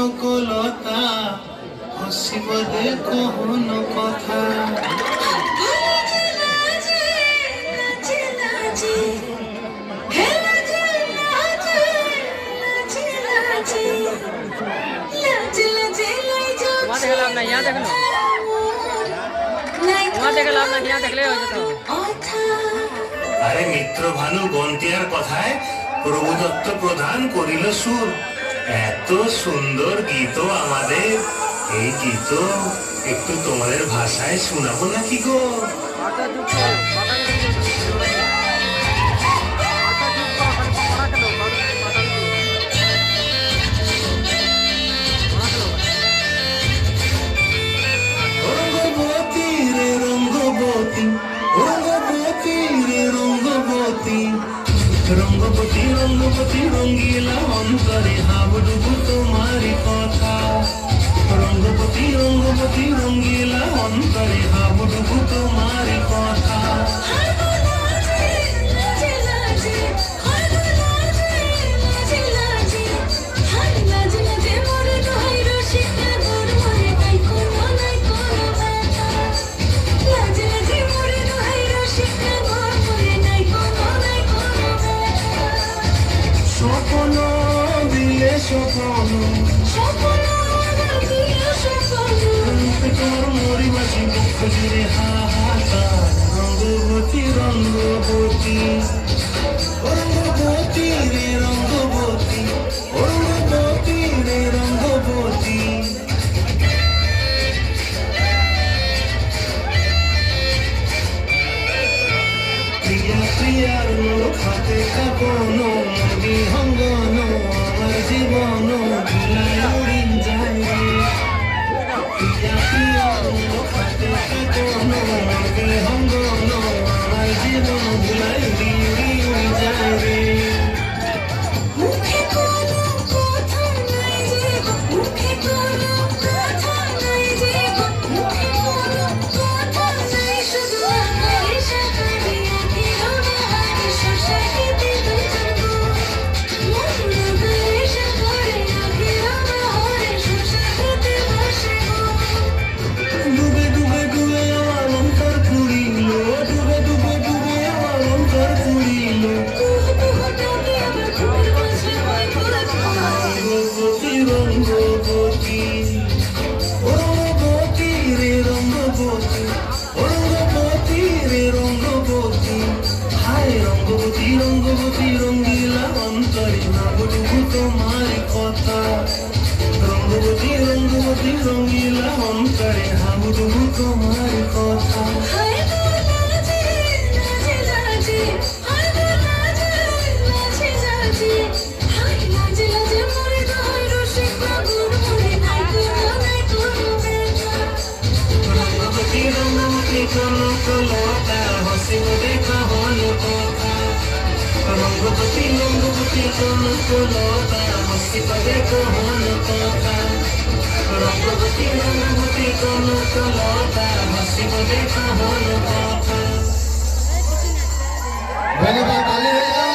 কনকলতা হসিব দেখো হন কথা यहाँ देख लो, वहाँ देख लो, यहाँ देख ले हो जाता। আরে মিত্র ভানু গন্তিয়ার কথায় প্রভু দত্ত প্রধান করিল সুর। এত সুন্দর গীত আমাদের, এই গীত একটু তোমাদের ভাষায় শোনাবো নাকি গো? রঙ্গবতী রে রঙ্গবতী, রঙ্গবতী রে রঙ্গবতী, রঙ্গবতী রঙ্গবতী রঙ্গিলা অন্তরে হাবুডুবু তোমারি কথা। রঙ্গবতী রঙ্গবতী রঙ্গিলা অন্তরে হাবুডুবু তোমারি কথা। স্বপ্ন দিলে স্বপ্ন তোর মরিবাসী দুঃখ জুড়ে হাহাকার। রঙ্গবতী রঙ্গবতী, রঙ্গবতী রে রঙ্গবতী, রঙ্গবতী রে রঙ্গবতী। প্রিয়া প্রিয়ার খাতে কাপন বিহঙ্গন আমার জীবন ভুলায় উড়িন যায় রে। প্রিয়া প্রিয়ার খাতে কাপন বিহঙ্গন আমার জীবন ভুলায় উড়ি উড়ি উড়ি যায় রে। ডুবে ডুবে ডুবে আমার অন্তর পুরিল, ডুবে ডুবে ডুবে আমার অন্তর পুরিল। রঙ্গবতী রঙ্গবতী, রঙ্গবতী রে রঙ্গবতী, রঙ্গবতী রে রঙ্গবতী। হায় রঙ্গবতী রঙ্গবতী রঙ্গিলা অন্তরে হাবুডুবু তোমারি কথা। রঙ্গবতী রঙ্গবতী রঙ্গিলা অন্তরে হাবুডুবু তোমারি কথা। রঙ্গবতী রঙ্গবতী কনকলতা হসিব দেখা হন কথা। রঙ্গবতী রঙ্গবতী কনকলতা হসিব দেখা হন কথা। রঙ্গবতী রঙ্গবতী কনকলতা হসিব দেখা হন কথা। ধন্যবাদ।